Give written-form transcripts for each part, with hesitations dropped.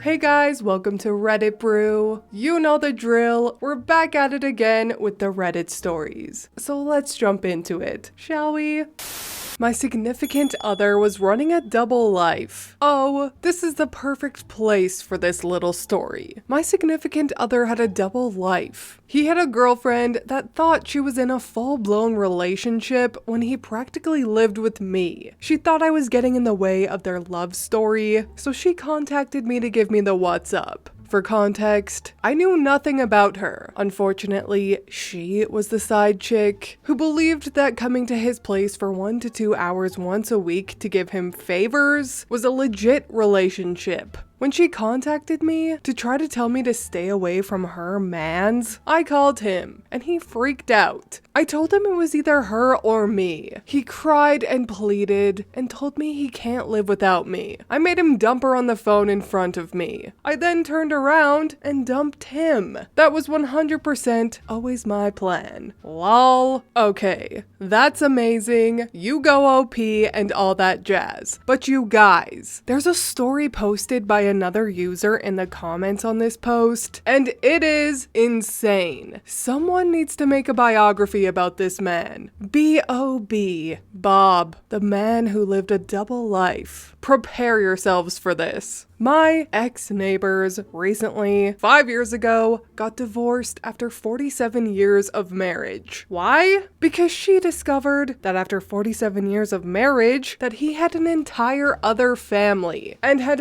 Hey guys, welcome to Reddit Brew. You know the drill, we're back at it again with the Reddit stories. So let's jump into it, shall we? My significant other was running a double life. Oh, this is the perfect place for this little story. My significant other had a double life. He had a girlfriend that thought she was in a full-blown relationship when he practically lived with me. She thought I was getting in the way of their love story, so she contacted me to give me the what's up. For context, I knew nothing about her. Unfortunately, she was the side chick who believed that coming to his place for 1 to 2 hours once a week to give him favors was a legit relationship. When she contacted me to try to tell me to stay away from her mans, I called him and he freaked out. I told him it was either her or me. He cried and pleaded and told me he can't live without me. I made him dump her on the phone in front of me. I then turned around and dumped him. That was 100% always my plan. Lol. Okay, that's amazing. You go OP and all that jazz. But you guys, there's a story posted by another user in the comments on this post, and it is insane. Someone needs to make a biography about this man. B.O.B. Bob, the man who lived a double life. Prepare yourselves for this. My ex-neighbors recently, 5 years ago, got divorced after 47 years of marriage. Why? Because she discovered that after 47 years of marriage, that he had an entire other family, and had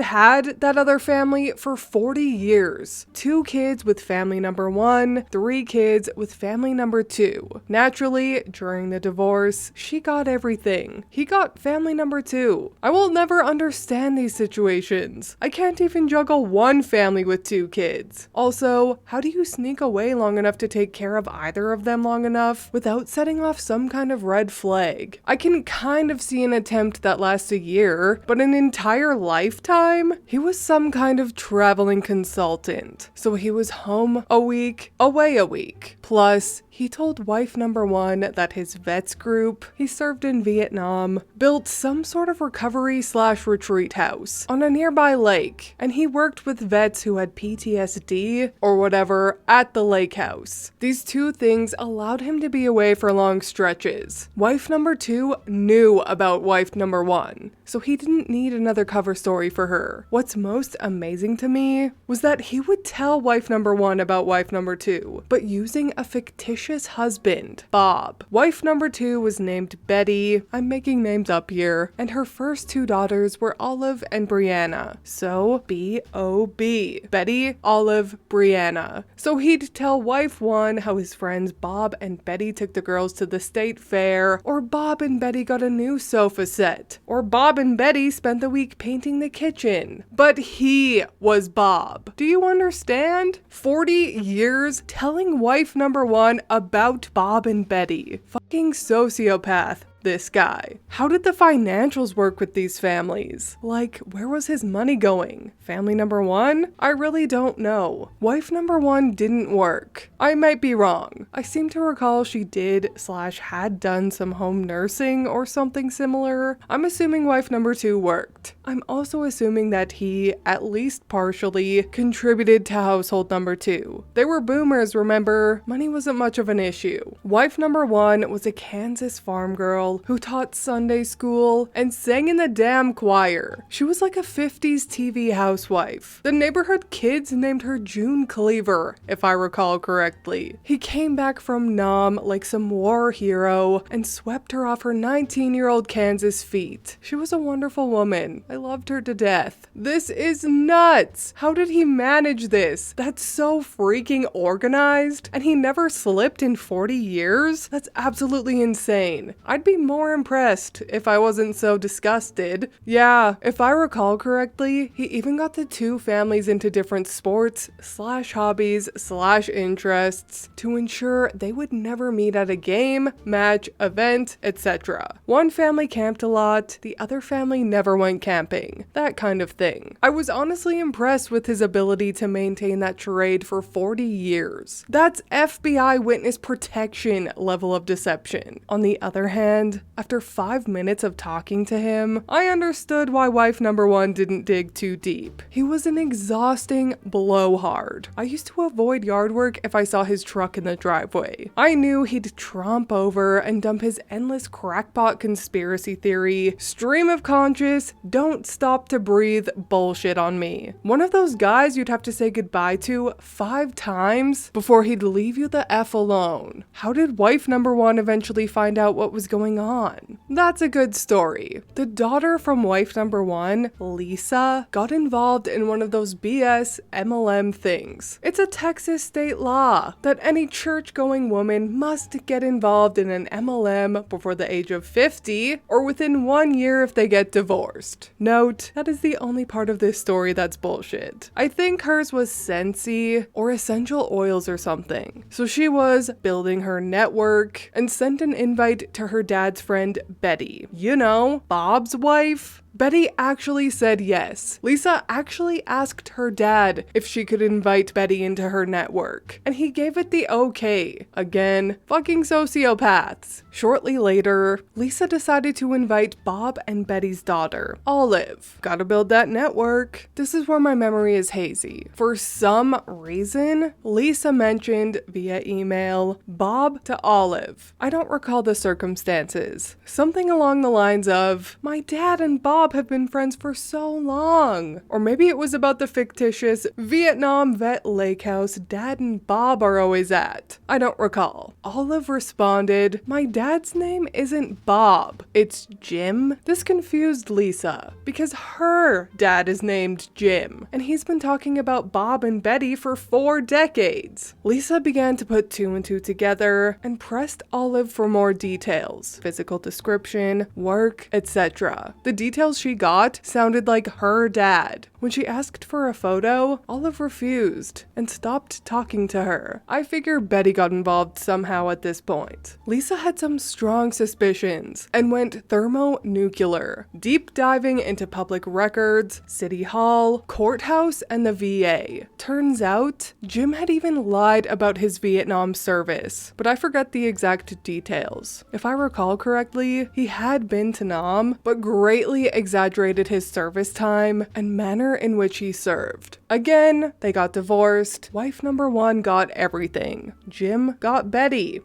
that other family for 40 years. 2 kids with family number 1, 3 kids with family number 2. Naturally, during the divorce, she got everything. He got family number 2. I will never understand these situations. I can't even juggle one family with 2 kids. Also, how do you sneak away long enough to take care of either of them long enough without setting off some kind of red flag? I can kind of see an attempt that lasts a year, but an entire lifetime? He was some kind of traveling consultant. So he was home a week, away a week. Plus, he told wife number 1 that his vets group he served in Vietnam built some sort of recovery/retreat house on a nearby lake, and he worked with vets who had PTSD or whatever at the lake house. These 2 things allowed him to be away for long stretches. Wife number 2 knew about wife number 1, so he didn't need another cover story for her. What's most amazing to me was that he would tell wife number 1 about wife number 2, but using a fictitious husband, Bob. Wife number 2 was named Betty, I'm making names up here, and her first 2 daughters were Olive and Brianna. So, B.O.B. Betty, Olive, Brianna. So he'd tell wife 1 how his friends Bob and Betty took the girls to the state fair, or Bob and Betty got a new sofa set, or Bob and Betty spent the week painting the kitchen. But he was Bob. Do you understand? 40 years telling wife number 1 about Bob and Betty. Fucking sociopath. This guy. How did the financials work with these families? Like, where was his money going? Family number 1? I really don't know. Wife number 1 didn't work. I might be wrong. I seem to recall she did/had done some home nursing or something similar. I'm assuming wife number 2 worked. I'm also assuming that he, at least partially, contributed to household number 2. They were boomers, remember? Money wasn't much of an issue. Wife number 1 was a Kansas farm girl who taught Sunday school and sang in the damn choir. She was like a 50s TV housewife. The neighborhood kids named her June Cleaver, if I recall correctly. He came back from Nam like some war hero and swept her off her 19-year-old Kansas feet. She was a wonderful woman. I loved her to death. This is nuts. How did he manage this? That's so freaking organized. And he never slipped in 40 years? That's absolutely insane. I'd be more impressed if I wasn't so disgusted. Yeah, if I recall correctly, he even got the 2 families into different sports/hobbies/interests to ensure they would never meet at a game, match, event, etc. One family camped a lot, the other family never went camping. That kind of thing. I was honestly impressed with his ability to maintain that charade for 40 years. That's FBI witness protection level of deception. On the other hand, And after 5 minutes of talking to him, I understood why wife number one didn't dig too deep. He was an exhausting blowhard. I used to avoid yard work if I saw his truck in the driveway. I knew he'd tromp over and dump his endless crackpot conspiracy theory, stream of conscious, don't stop to breathe bullshit on me. One of those guys you'd have to say goodbye to 5 times before he'd leave you the F alone. How did wife number one eventually find out what was going on? That's a good story. The daughter from wife number one, Lisa, got involved in one of those BS MLM things. It's a Texas state law that any church-going woman must get involved in an MLM before the age of 50 or within 1 year if they get divorced. Note, that is the only part of this story that's bullshit. I think hers was Scentsy or essential oils or something. So she was building her network and sent an invite to her dad's friend Betty. You know, Bob's wife. Betty actually said yes. Lisa actually asked her dad if she could invite Betty into her network, and he gave it the okay. Again, fucking sociopaths. Shortly later, Lisa decided to invite Bob and Betty's daughter, Olive. Gotta build that network. This is where my memory is hazy. For some reason, Lisa mentioned via email Bob to Olive. I don't recall the circumstances. Something along the lines of, my dad and Bob have been friends for so long. Or maybe it was about the fictitious Vietnam vet lake house Dad and Bob are always at. I don't recall. Olive responded, my dad's name isn't Bob, it's Jim. This confused Lisa because her dad is named Jim, and he's been talking about Bob and Betty for 4 decades. Lisa began to put 2 and 2 together and pressed Olive for more details, physical description, work, etc. The details she got sounded like her dad. When she asked for a photo, Olive refused and stopped talking to her. I figure Betty got involved somehow at this point. Lisa had some strong suspicions and went thermonuclear, deep diving into public records, city hall, courthouse, and the VA. Turns out, Jim had even lied about his Vietnam service, but I forget the exact details. If I recall correctly, he had been to Nam, but greatly exaggerated his service time and manner in which he served. Again, they got divorced. Wife number one got everything. Jim got Betty.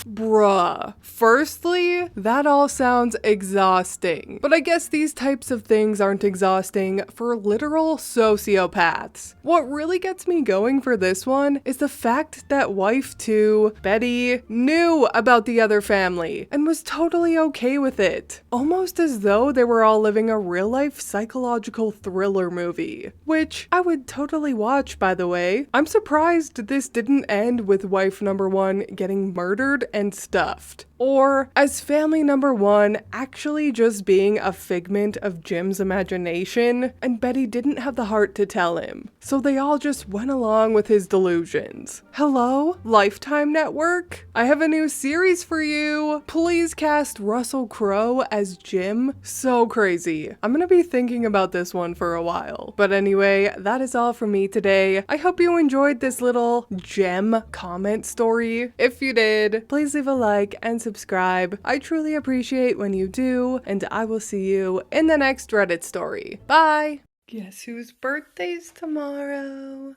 Bruh. Firstly, that all sounds exhausting, but I guess these types of things aren't exhausting for literal sociopaths. What really gets me going for this one is the fact that wife 2, Betty, knew about the other family and was totally okay with it. Almost as though they were all living a real-life psychological thriller movie, which I would totally watch, by the way. I'm surprised this didn't end with wife number one getting murdered and stuffed, or as family number one actually just being a figment of Jim's imagination, and Betty didn't have the heart to tell him, so they all just went along with his delusions. Hello, Lifetime Network? I have a new series for you. Please cast Russell Crowe as Jim. So crazy. I'm gonna be thinking about this one for a while. But anyway, that is all from me today. I hope you enjoyed this little gem comment story. If you did, please leave a like and subscribe. I truly appreciate when you do, and I will see you in the next Reddit story. Bye! Guess whose birthday's tomorrow?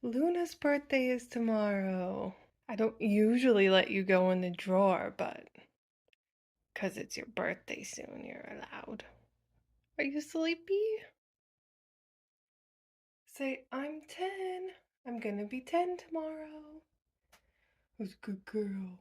Luna's birthday is tomorrow. I don't usually let you go in the drawer, but 'cause it's your birthday soon, you're allowed. Are you sleepy? Say, I'm 10. I'm gonna be 10 tomorrow. Who's a good girl?